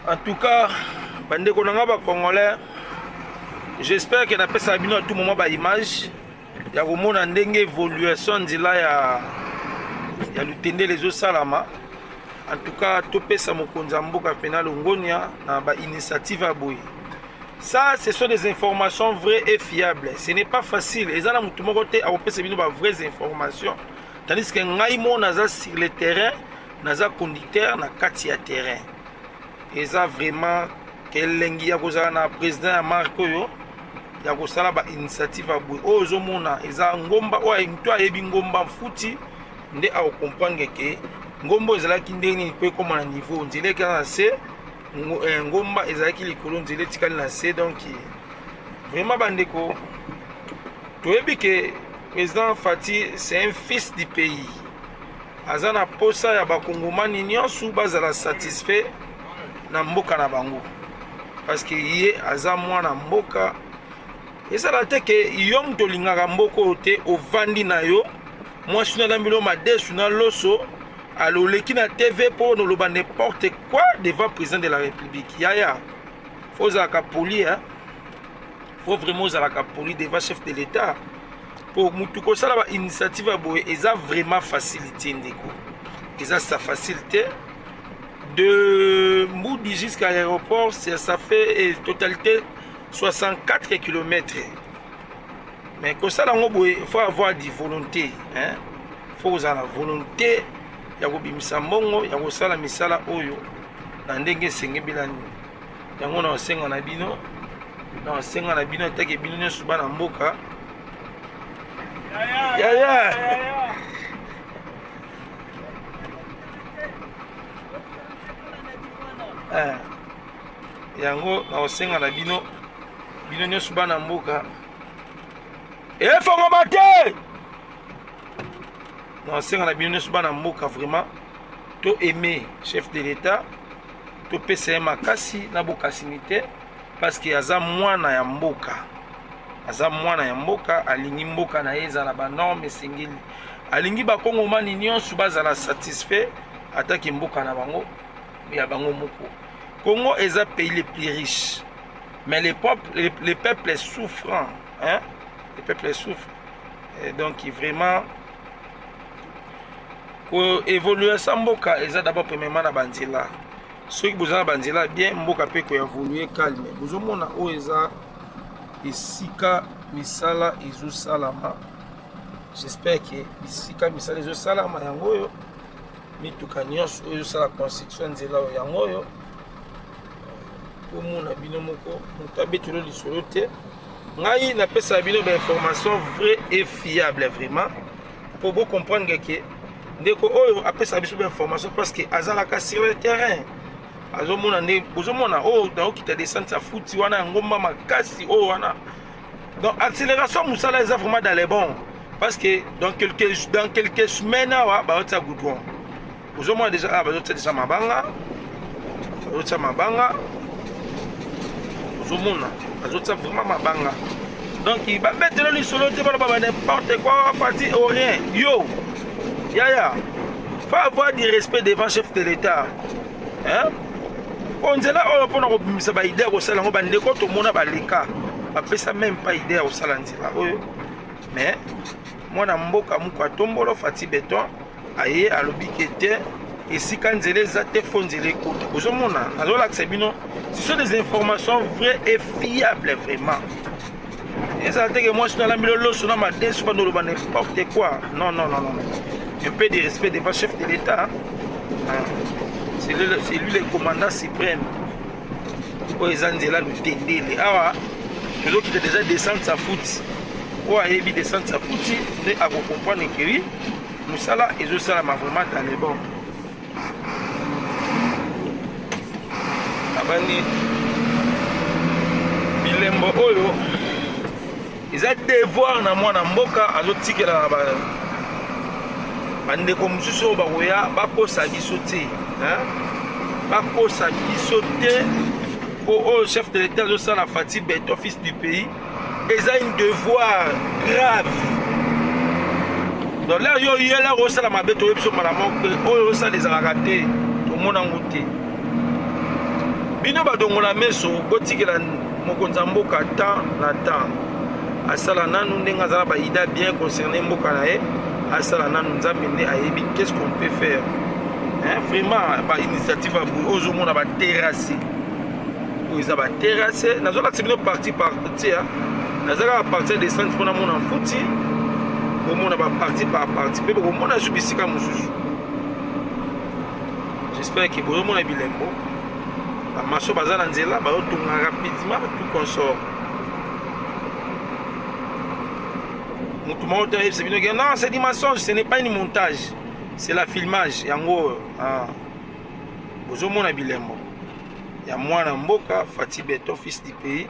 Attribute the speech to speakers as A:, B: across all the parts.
A: En tout cas, bande konanga congolais, j'espère que na pesa bino à tout moment ba image ya komona ndenge évolution nzela ya lutende les salama. En tout cas, to pesa mokonza mboka pena longonia na ba initiative à boy. Ça, ce sont des informations vraies et fiables. Ce n'est pas facile. Et ça, na mutu moko te a pesa bino ba vraies informations. Tandis que ngai mo naza sur le terrain, naza conducteur na kati ya terrain. Et ça vraiment quel lengi ya kozala na président ya Marco yo ya kosala ba initiative à boy. Ozo mona eza ngomba o mtu ayebi ngomba futi nde a comprendre que ngombo ezalaki ndenge nini pe koma na niveau nzile kana na se ngomba ezalaki likolo nzile tikali na se. Donc vraiment bandeko toyebi que président Fati c'est un fils du pays. Azana posa ya bakongomani nyonso bazala satisfait na mboka na bango parce que yé aza mwana mboka ezala te ke yo mto lingaka mboko te ovandi na yo mwasi na lambilo madesu na loso aloleki na TV pour nous loba n'importe quoi devant président de la République. Yaya faut zaka poli hein, faut vraiment zaka poli devant chef de l'État pour mutuko sala ba initiative à boye eza vraiment facilité ndeko eza sa facilité de Moudi jusqu'à l'aéroport, ça fait totalité 64 km. Mais comme ça, il faut avoir de volonté. Il faut avoir la volonté. Il y a des mbongo, il y a des misala oyo. Na ndenge senge bilani. Yango na senga na bino. Na senga na bino take bino nyoso bana mboka. Ya. Yango na osenga na bino nyonso bana mboka efongo bate na osenga na bino nyonso bana mboka vraiment to aimer chef de l'État to pesa makasi na bokasini te parce que aza mwana ya mboka alingi mboka na ye ezala ba norme esengeli alingi bakongomani nyonso bazala satisfait ataki mboka na bango ya bango moko. Congo est un pays le plus riche, mais les peuples souffrent, hein? Les peuples souffrent. Et donc vraiment, pour évoluer sans mboka, ils ont d'abord premièrement la bandila. Ceux qui besoin de bandila bien, mboka peut évoluer calme. Vous avez mon oeza isika misala izu salama. J'espère que isika misala izu salama yangoyo. Mituka nyonso oyo sala constitution nzela yangoyo. Mona bino moko mutabetolo lisolo te ngai na pesa bino ba information vraie et fiable vraiment pour vous comprendre que ndeko oyo apesa biso ba information parce que azalaka sur le terrain azomona ne bozomona o da okita descente sa futi wana ngomba makasi o wana. Donc accélération musala est vraiment dans les bons parce que dans quelques semaines ba otsa goudron bozomona déjà ba otsa déjà mabanga Zomona, azotsa vraiment mabanga. Donc il va mettre le solo te ba n'importe quoi parti au rien. Yo. Yaya. Faut avoir du respect devant chef de l'État. Hein? On dit là on pona ko bimisa ba idée ko sala ngo bande ko to mona ba leka. Ba pesa même pas idée au sala nzila oyo. Mais mwana mboka muko atombolo fati béton aye alobi kete et si quand ils les ont fondé côté aux hommes ce sont des informations vraies et fiables vraiment. Et ça que moi je suis dans la milieu sur ma décision pas n'importe quoi. Non. Un peu de respect devant le chef de l'État. C'est lui le commandant suprême. Pour les gens là nous t'aider. Ah les autres qui déjà descendre sa foot. Ou à ébi descendre sa foot, mais à comprendre que oui, nous ça là et je ça là m'a vraiment dans les bons. Abani bilembo oyo eza devoir na mwana mboka azotikela na bandeko mosusu bakoya bakosa biso te bakosa biso te au chef de l'État azosala Fati Beto fils du pays eza un devoir grave. Donc là yo yela osala mabe to biso malamu oyo osala ezalaka te tomona ngo te. bino badongola meso botikela mokonzi ya mboka temps na temps asala nanu ndenge azala baida bien concerné mboka na ye asala nanu nzambe nde ayebi qu'est-ce qu'on peut faire vraiment bainitiative ya boye oyo ozomona baterrasse oyo eza baterrasse nazolakisa bino parti parti naza kaka parti ya descente mpona mona mfuti bomona baparti par parti mpe bokomona su bisika mosusu. J'espère que bozomona bilembo bamaso baza na nzela bazotonga rapidement tout consort. Mutu moko te ayebisa bino ke non c'est du mensonge, ce n'est pas une montage, c'est la filmage yango bozomona bilembo ya mwana mboka Fati Beton fils du pays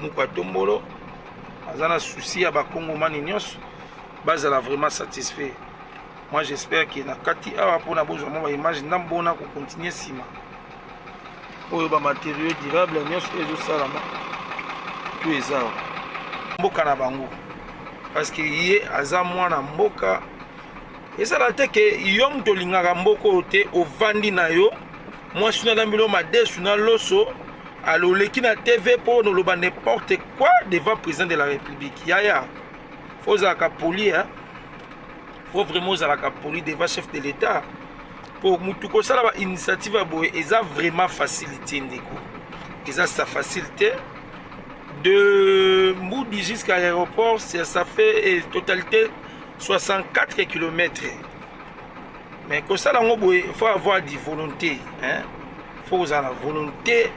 A: Mouka Tombolo aza na souci ya bakongomani nyonso bazala vraiment satisfait. Moi j'espère que na kati awa mpona bozwa mwa baimage ndambona kocontinue nsima oyo bamateriau durable nyonso ezosalama to eza awa mboka na bango parce que ye aza mwana mboka ezala te ke yo moto olingaka mboka oyo te ovandi na yo mwasi na lambilo madesu na loso aloleki na TV mpo noloba n'importe quoi devant président de la République. Yaya faut ozalaka poli faut vraiment ozalaka poli devant chef de l'État pour mutu kosala ba initiative ya boye eza vraiment facilité ndeko eza sa facilité de Mboudi jusqu'à l'aéroport ça fait totalité 64 km. Mais kosala ngo boye faut avoir du volonté faut avoir la volonté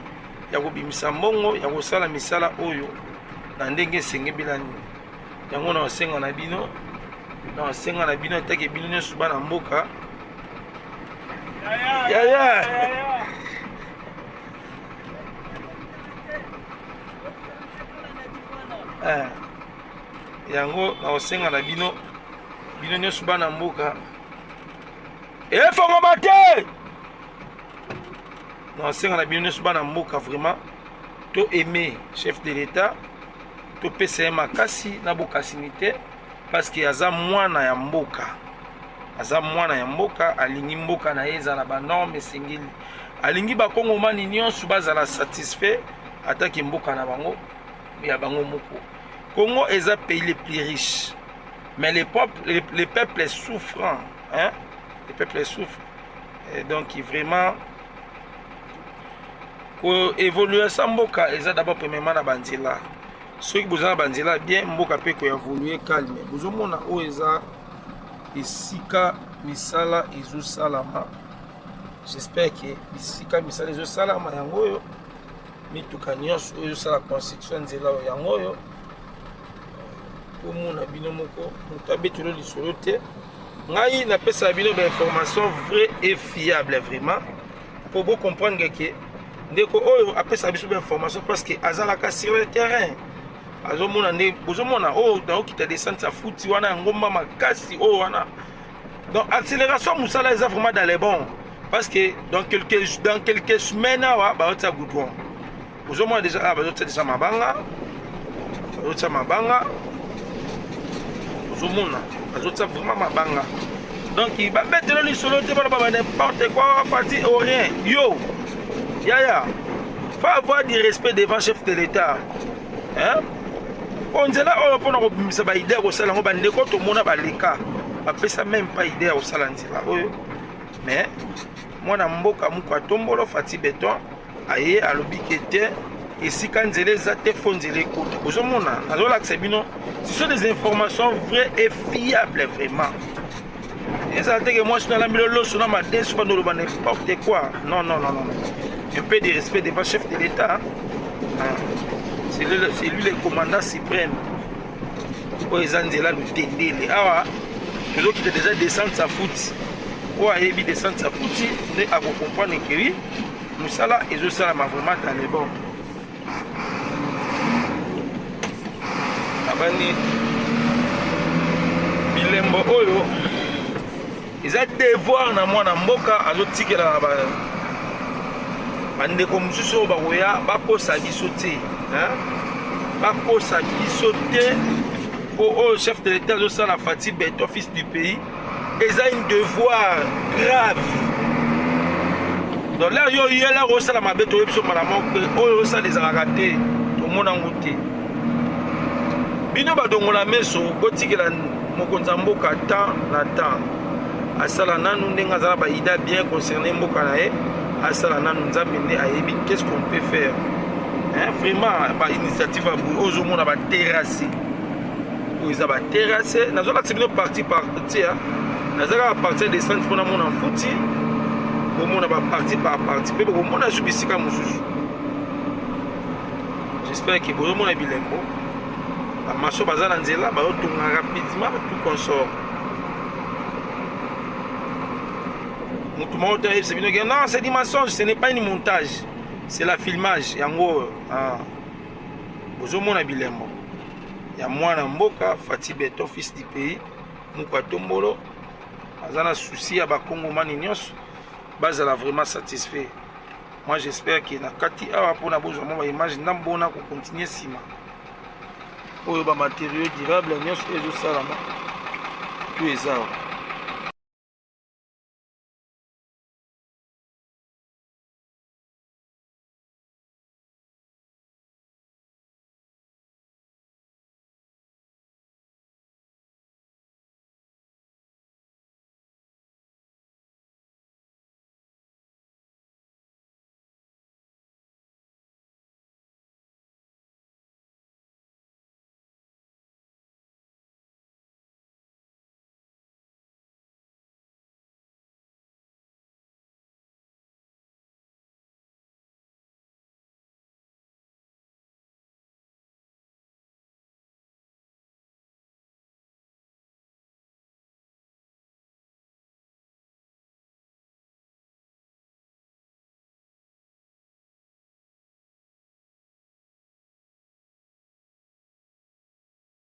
A: ya kobimisa mbongo ya kosala misala oyo na ndenge esenge bilani yango na osenga na bino take bino nyonso bana mboka yaya yango na osenga na bino nyonso bana mboka efongoma te na osenga na bino nyonso bana mboka vraiment to aimer chef de l'État to pesa ye makasi na bokasini te parce que aza mwana ya mboka alingi mboka na ye ezala banorme esengeli alingi bakongomani nyonso bazala satisfait ataki mboka na bango ya bango moko. Congo est un pays le plus riche, mais les peuples est souffrant, les peuples souffrent. Et donc vraiment pour évoluer sans mboka eza d'abord premièrement na banzela. Ceux qui besoin banzela bien mboka peut ko évoluer calme. Vous omona o eza isika misala izo salama. J'espère que isika misala izo salama yango yo mituka nyonso oyo sala construction nzela yango yo omona bino moko mutabetolo lisolo te ngai napesa bino ba information vraie et fiable vraiment pour vous comprendre que ndeko oyo apesa biso ba information parce que azalaka sur le terrain azomona nde bozomona oyo daokita descente ya futi wana ngomba makasi oyo wana donc accélération musala eza vraiment dans les bons parce que dans quelques semaines awa baotia goudron bozomona déjà bazotia déjà mabanga bozomona bazotia vraiment mabanga donc babetelo lisolo te bana baba n'importe quoi parti au rien yo yaya faut avoir du respect devant chef de l'État onzela oyo mpona kobimisa baidea kosala yango bandeko tomona baleka bapesa même pas idea kosala nzela oyo mais mwana mboka Mouka Tombolo Fati Beton aye alobi ke te esika nzela eza te fo nzela ekota bozomona nazolakisa bino ce sont des informations vraies et fiables vraiment ezala te ke mwasi nalambilo loso na madesu bandoloba n'importe quoi non un peu de respect devant chef de l'État c'est lui le commandant suprême oyo eza nzela lutendele awa tozokita déjà descente sa futi oyo ayebi descente sa futi nde akocomprendre keri mosala ezosalama vraiment dans le bon abandi bilembo oyo eza devoir na mwana mboka azotikela na bandeko mosusu oyo bakoya bakosa biso te bakosa biso te mpo oyo chef de l'État azosala Fati Beton fils du pays eza un devoir grave donc là yo yela osala mabe toyebi so malamu ke oyo osala ezalaka te tomona ngo te bino badongola meso botikela mokonzi ya mboka temps na temps asala nanu ndenge azala baida bien concerné mboka na ye asala nanu nzambe nde ayebi qu'est-ce qu'on peut faire vraiment bainitiative ya boye ozomona baterrasse oyo eza baterrasse nazolakisa bino parti parti nazalaka partir de centre mpona mona mfuti bomona baparti par parti mpe bokomona su bisika mosusu j'espère ke bozomona bilembo bamaso baza na nzela bayotonga rapidement tout consort motu moko te ayebisa bino ke non c'est du mensonge, ce n'est pas une montage, c'est la filmage yango bozomona bilembo ya mwana mboka Fati Beto fils du pays Mouka Tombolo aza na souci ya bakongomani nyonso bazala vraiment satisfait. Moi j'espère que na kati awa mpona bozwa mwa baimage ndambona kocontinue nsima oyo bamateriau durable nyonso ezosalama tu eza